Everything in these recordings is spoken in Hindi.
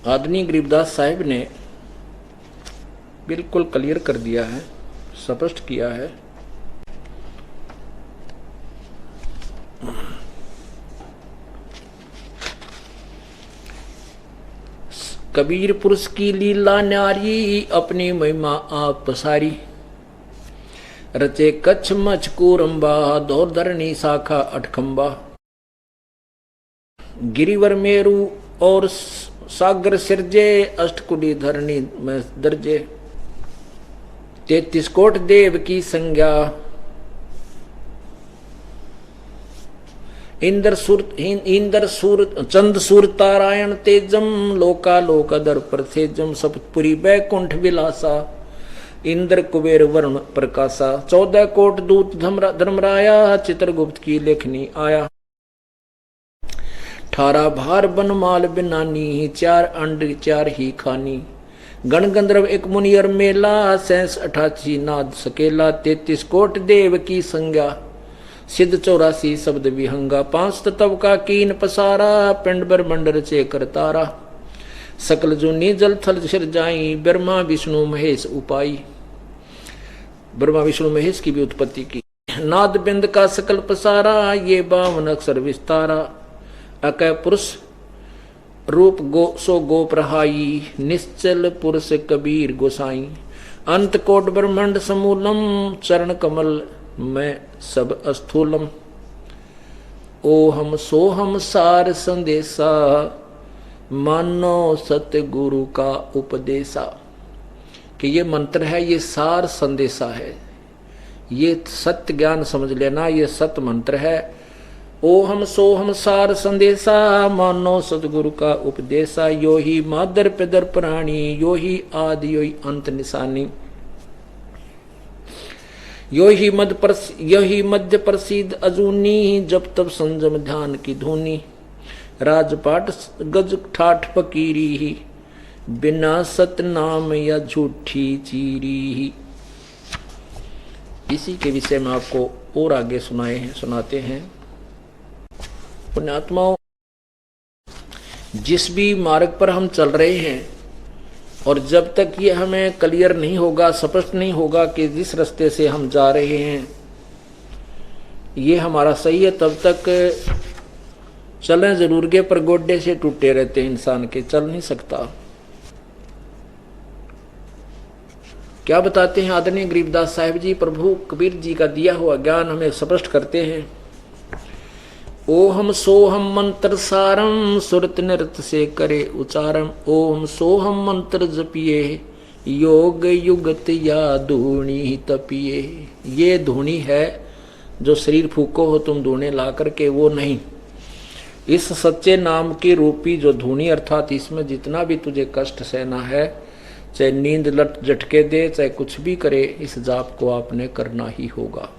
आदरणीय गरीबदास साहिब ने बिल्कुल क्लियर कर दिया है, स्पष्ट किया है। कबीर पुरुष की लीला न्यारी, अपनी महिमा आप पसारी। रचे कच्छ मच कूरंबा, दौर धरणी शाखा अठखंबा। गिरिवर मेरु और सागर सिरजे, अष्टकुडी धरणी में दर्जे। 33 कोट देव की संज्ञा, इंद्र सूर चंद सूर तारायण तेजम। लोका लोक दर पर तेजम, सप्तपुरी बैकुंठ विलासा। इंद्र कुबेर वरुण प्रकाशा, 14 कोट दूत धर्मराया। चित्रगुप्त की लेखनी आया, 18 भार बनमाल बिनानी। 4 अंड 4 ही खानी। गण गंधर्व एक मुनियर मेला, 87 88 नाद सकेला। 33 कोट देव की संज्ञा, सिद्ध 84 शब्द विहंगा। 5 तत्व का कीन पसारा, पिंड ब्रह्मंड रचे करतारा। सकल जूनी जल थल सिर जाई, ब्रह्मा विष्णु महेश उपाई। ब्रह्मा विष्णु महेश की भी उत्पत्ति की। नाद बिंद का सकल पसारा, ये 52 अक्षर विस्तारा। अकय पुरुष रूप सो गोप रहाई, निश्चल पुरुष कबीर गोसाई। अंत कोट ब्रह्मंड समूलम, चरण कमल में सब अस्थूलम। ओहम सोहम सार संदेशा, मानो सत्य गुरु का उपदेशा। कि ये मंत्र है, ये सार संदेशा है, ये सत्य ज्ञान समझ लेना, ये सत्य मंत्र है। ओहम सोहम सार संदेशा, मानो सतगुरु का उपदेशा। यो ही मादर पिदर प्राणी, यो ही आदि यो ही अंत निशानी। यो ही मध्य प्रसिद्ध अजूनी, जब तब संजम ध्यान की धुनी। राजपाट गज ठाठ फकीरी, बिना सत नाम या झूठी चीरी। इसी के विषय में आपको और आगे सुनाते हैं। पुण्यात्माओं, जिस भी मार्ग पर हम चल रहे हैं, और जब तक ये हमें क्लियर नहीं होगा, स्पष्ट नहीं होगा कि जिस रास्ते से हम जा रहे हैं ये हमारा सही है, तब तक चलें जरूर के, पर गोड्डे से टूटे रहते हैं इंसान के, चल नहीं सकता। क्या बताते हैं आदरणीय गरीबदास साहिब जी? प्रभु कबीर जी का दिया हुआ ज्ञान हमें स्पष्ट करते हैं। ओहम सोहम मंत्र सारम, सुरत नृत से करे उचारम। ओम सोहम मंत्र जपिए, योग युगत या धूणी तपिए। ये धूणी है जो शरीर फूको हो तुम धूणे ला करके, वो नहीं। इस सच्चे नाम की रूपी जो धूणी, अर्थात इसमें जितना भी तुझे कष्ट सहना है, चाहे नींद लट झटके दे, चाहे कुछ भी करे, इस जाप को आपने करना ही होगा।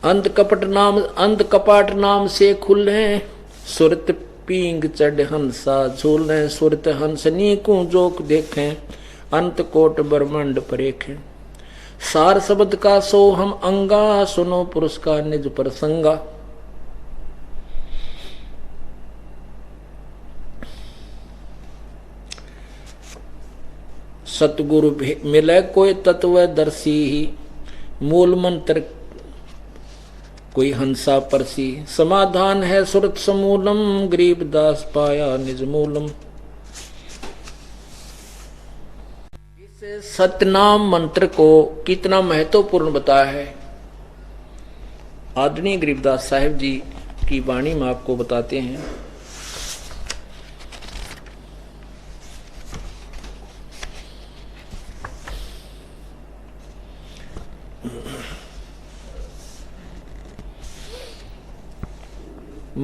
अंध कपाट नाम से खुले, सुरत पींग चढ़ हंसा झूलें। सुरत हंसनी को जोक देखें, अंत कोट ब्रह्मंड परेखें। सार शब्द का सो हम अंगा, सुनो पुरुष का निज प्रसंगा। सतगुरु मिले कोई तत्वदर्शी, मूल मंत्र कोई हंसा परसी। समाधान है सुरत समूलम, गरीबदास पाया निज मूलम। इस सतनाम मंत्र को कितना महत्वपूर्ण बताया है आदरणीय गरीबदास साहिब जी की वाणी में आपको बताते हैं।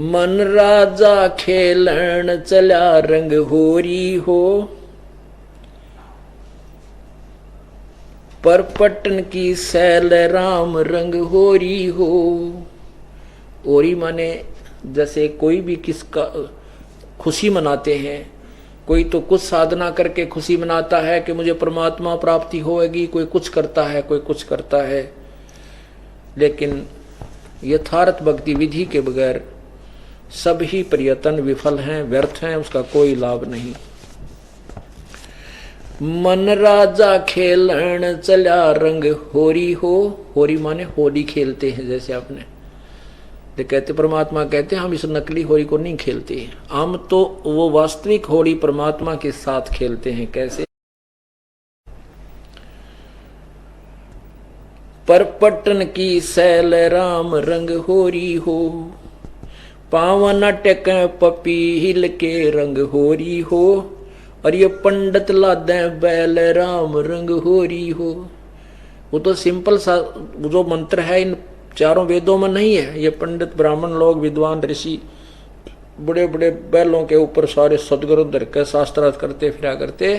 मन राजा खेलन चला रंग होरी हो, पर पटन की सैल राम रंग होरी हो। होरी माने जैसे कोई भी किसका खुशी मनाते हैं, कोई तो कुछ साधना करके खुशी मनाता है कि मुझे परमात्मा प्राप्ति होगी, कोई कुछ करता है, कोई कुछ करता है, लेकिन यथार्थ भक्ति विधि के बगैर सभी प्रयत्न विफल हैं, व्यर्थ हैं, उसका कोई लाभ नहीं। मन राजा खेलन चला रंग होरी हो। होरी माने होली खेलते हैं, जैसे आपने तो कहते परमात्मा कहते हैं हम इस नकली होली को नहीं खेलते, हम तो वो वास्तविक होली परमात्मा के साथ खेलते हैं। कैसे? परपटन की सैल राम रंग होरी हो, पावन टक पपीहिल के रंग होरी हो, और ये पंडित लादे बैल राम रंग होरी हो। वो तो सिंपल सा जो मंत्र है इन चारों वेदों में नहीं है। ये पंडित ब्राह्मण लोग विद्वान ऋषि बड़े बड़े बैलों के ऊपर सारे सदग्रंथ धर के शास्त्रार्थ करते फिरा करते,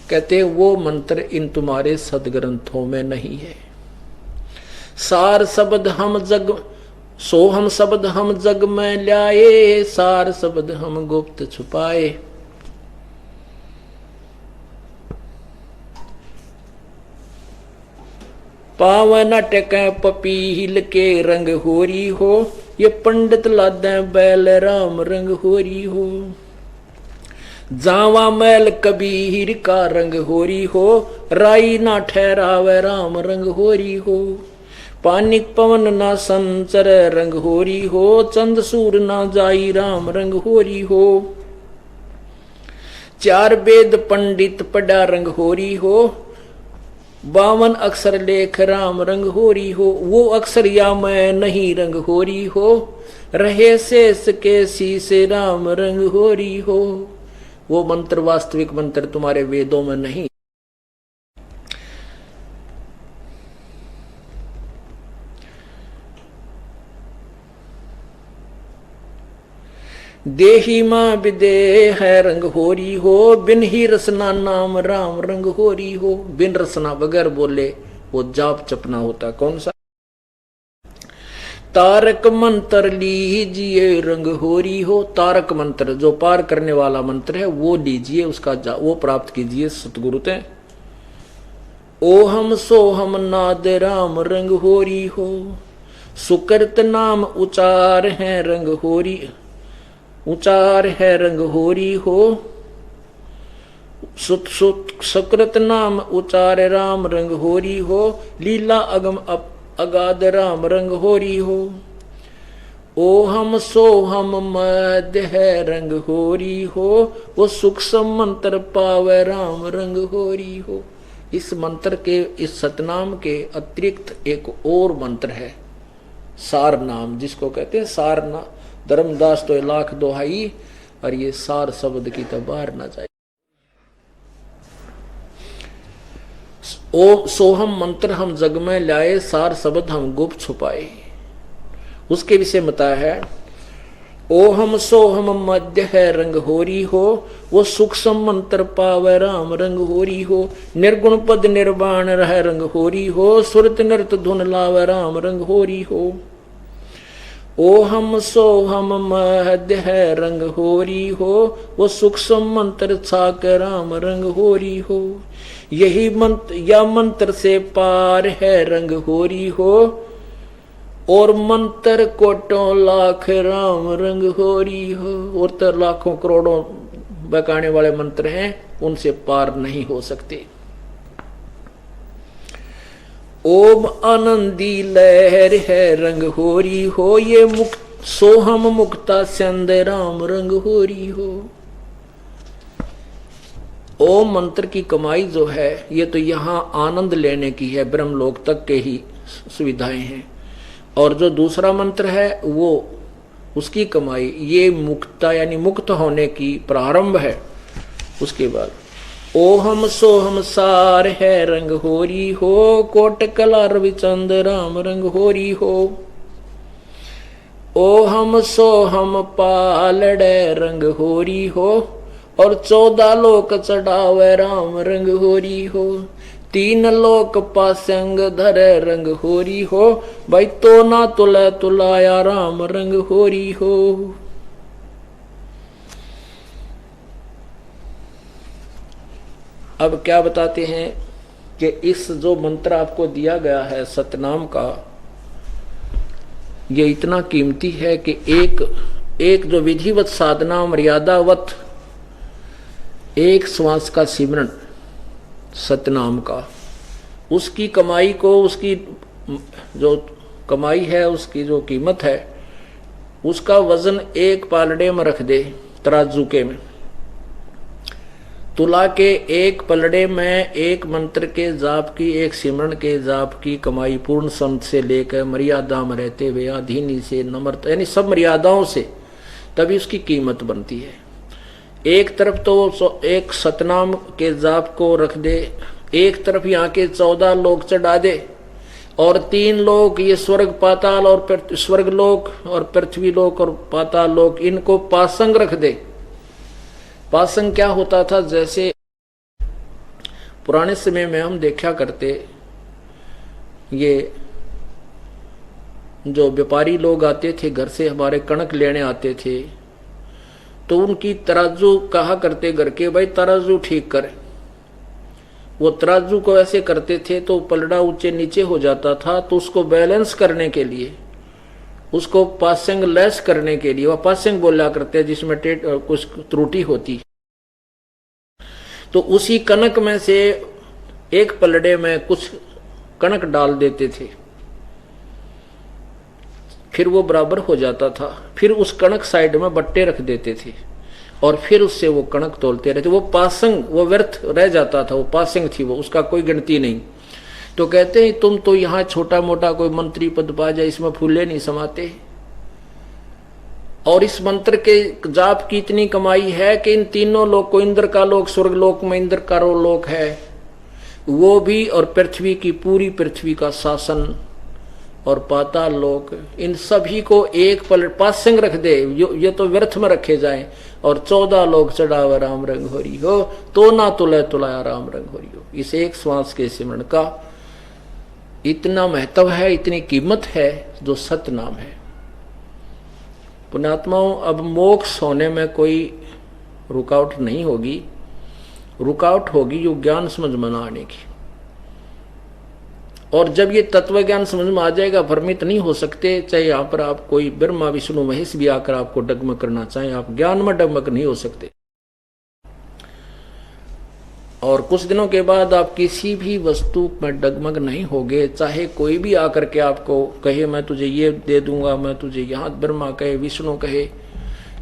कहते वो मंत्र इन तुम्हारे सदग्रंथों में नहीं है। सार शब्द हम जग सो हम शब्द हम जग में ल्याए, सार शब्द हम गुप्त छुपाए। पावन टक पपीहिल के रंग होरी हो, ये पंडित लादे बैल राम रंग होरी हो। जावा मैल कबीर का रंग होरी हो, राई ना ठहरावे राम रंग होरी हो। पानिक पवन ना संचर रंग होरी हो, चंद सूर ना जाई राम रंग होरी हो। चार वेद पंडित पड़ा रंग होरी हो, 52 अक्षर लेख राम रंग होरी हो। वो अक्षर या मैं नहीं रंग होरी हो, रहे शेष के शीशे राम रंग होरी हो। वो मंत्र वास्तविक मंत्र तुम्हारे वेदों में नहीं। देही माँ विदेह है रंग होरी हो, बिन ही रसना नाम राम रंग होरी हो। बिन रसना बगैर बोले वो जाप चपना होता कौन सा? तारक मंत्र लीजिए रंग होरी हो। तारक मंत्र जो पार करने वाला मंत्र है वो लीजिए, उसका वो प्राप्त कीजिए सतगुरु ते। ओहम सोहम नाद राम रंग होरी हो, सुकृत नाम उचार है रंग होरी, उचार है रंग होरी हो। सुकृत नाम उचार राम रंग होरी हो, लीला अगम अगाध राम रंग होरी हो। ओ हम सो हम मद है रंग होरी हो, वो सूक्ष्म मंत्र पावे राम रंग होरी हो। इस मंत्र के, इस सतनाम के अतिरिक्त एक और मंत्र है सार नाम, जिसको कहते हैं सार नाम। धर्मदास तो लाख दोहाई, और ये सार शब्द की तो बाहर ना जाए। ओ सोहम मंत्र हम जग में लाए, सार शब्द हम गुप्त छुपाए। उसके विषय बताया है ओहम सोहम मध्य है रंग होरी हो, वो सूक्ष्म मंत्र पावे राम रंग होरी हो। निर्गुण पद निर्वाण रह रंग होरी हो, सुरत नृत धुन लावे राम रंग होरी हो। ओहम सोहम मध्य है रंग होरी हो, वो सूक्ष्म मंत्र छाक राम रंग होरी हो। यही मंत्र या मंत्र से पार है रंग होरी हो, और मंत्र कोटों लाख राम रंग होरी हो। और तो लाखों करोड़ों बकाने वाले मंत्र हैं, उनसे पार नहीं हो सकते। ओम आनंदी लहर है रंग होरी हो, ये मुक्त सोहम मुक्ता चंद राम रंग होरी हो। ओम मंत्र की कमाई जो है ये तो यहाँ आनंद लेने की है, ब्रह्मलोक तक के ही सुविधाएं हैं। और जो दूसरा मंत्र है वो उसकी कमाई ये मुक्ता यानी मुक्त होने की प्रारंभ है। उसके बाद ओहम सोहम सार है रंग होरी हो, कोट कला रविचंद राम रंग होरी हो। ओहम सोहम पालड़े रंग होरी हो, और 14 लोक चढ़ावे राम रंग होरी हो। 3 लोक पासंग धरे रंग होरी हो, भाई तो ना तुला तुलाया राम रंग होरी हो। अब क्या बताते हैं कि इस जो मंत्र आपको दिया गया है सतनाम का, ये इतना कीमती है कि एक जो विधिवत साधना मर्यादावत एक श्वास का सिमरन सतनाम का, उसकी कमाई को, उसकी जो कमाई है, उसकी जो कीमत है, उसका वजन एक पालड़े में रख दे, तराजू के में तुला के एक पलड़े में एक मंत्र के जाप की, एक सिमरन के जाप की कमाई पूर्ण संत से लेकर मर्यादा में रहते हुए अधीनी से नम्रता, यानी सब मर्यादाओं से, तभी उसकी कीमत बनती है। एक तरफ तो एक सतनाम के जाप को रख दे, एक तरफ यहाँ के 14 लोग चढ़ा दे, और 3 लोग ये स्वर्ग पाताल और स्वर्ग लोक और पृथ्वी लोक और पाताल लोक, इनको पासंग रख दे। पासंग क्या होता था, जैसे पुराने समय में हम देखा करते, ये जो व्यापारी लोग आते थे घर से, हमारे कणक लेने आते थे, तो उनकी तराजू कहा करते घर के, भाई तराजू ठीक कर। वो तराजू को ऐसे करते थे तो पलड़ा ऊंचे नीचे हो जाता था, तो उसको बैलेंस करने के लिए, उसको पासिंग लेस करने के लिए, वह पासिंग बोला करते जिसमें कुछ त्रुटि होती, तो उसी कणक में से एक पलड़े में कुछ कणक डाल देते थे, फिर वो बराबर हो जाता था। फिर उस कणक साइड में बट्टे रख देते थे और फिर उससे वो कणक तोलते रहते। वो पासंग, वो व्यर्थ रह जाता था, वो पासिंग थी, वो उसका कोई गिनती नहीं। तो कहते हैं तुम तो यहाँ छोटा मोटा कोई मंत्री पद पा जाए, इसमें फूले नहीं समाते। और इस मंत्र के जाप की इतनी कमाई है कि इन तीनों लोक को, इंद्र का लोक स्वर्ग लोक में इंद्र का लोक है वो भी, और पृथ्वी की पूरी पृथ्वी का शासन और पाताल लोक, इन सभी को एक पलट पासिंग रख दे, ये तो व्यर्थ में रखे जाएं, और 14 लोग चढ़ावा राम रंग हो रही हो, तो ना तुला तुलाया राम रंग हो रही हो। इस एक श्वास के सिमरण का इतना महत्व है, इतनी कीमत है, जो सत्य नाम है। पुण्यात्माओं, अब मोक्ष होने में कोई रुकावट नहीं होगी, रुकावट होगी जो ज्ञान समझ में आने की। और जब ये तत्व ज्ञान समझ में आ जाएगा, भ्रमित नहीं हो सकते। चाहे यहाँ पर आप कोई ब्रह्मा विष्णु महेश भी आकर आपको डगमग करना चाहे, आप ज्ञान में डगमग नहीं हो सकते। और कुछ दिनों के बाद आप किसी भी वस्तु में डगमग नहीं होगे, चाहे कोई भी आकर के आपको कहे मैं तुझे ये दे दूंगा, मैं तुझे यहाँ, ब्रह्मा कहे, विष्णु कहे,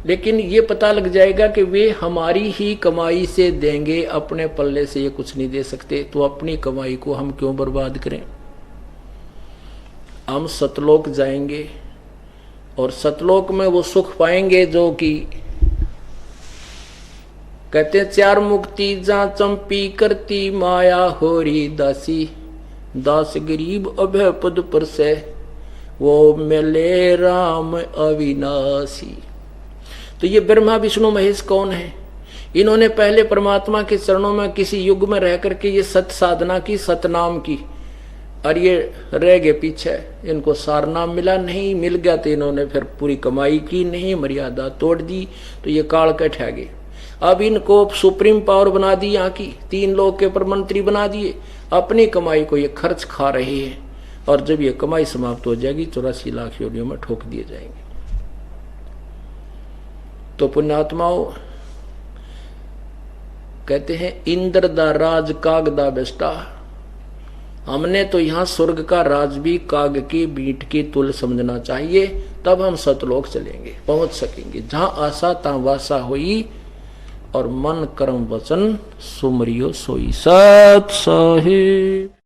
लेकिन ये पता लग जाएगा कि वे हमारी ही कमाई से देंगे, अपने पल्ले से ये कुछ नहीं दे सकते। तो अपनी कमाई को हम क्यों बर्बाद करें। हम सतलोक जाएंगे और सतलोक में वो सुख पाएंगे जो कि कहते हैं 4 मुक्ति जा चंपी करती माया होरी दासी, दास गरीब अभय पद पर से वो मिले राम अविनाशी। तो ये ब्रह्मा विष्णु महेश कौन है? इन्होंने पहले परमात्मा के चरणों में किसी युग में रह करके ये सत साधना की, सतनाम की, और ये रह गए पीछे, इनको सार नाम मिला नहीं। मिल गया तो इन्होंने फिर पूरी कमाई की नहीं, मर्यादा तोड़ दी, तो ये काल के ठह गए। अब इनको सुप्रीम पावर बना दी, यहाँ की 3 लोग के पर मंत्री बना दिए, अपनी कमाई को ये खर्च खा रहे हैं। और जब ये कमाई समाप्त हो जाएगी 84 लाख योनियों में ठोक दिए जाएंगे। तो पुण्यात्माओं, कहते हैं इंद्र दा राज काग दा बेस्टा। हमने तो यहाँ स्वर्ग का राज भी काग की बीट की तुल समझना चाहिए, तब हम सतलोक चलेंगे, पहुंच सकेंगे। जहां आशा तहां वासा हुई, और मन कर्म वचन सुमरियो सोई सत साहिब।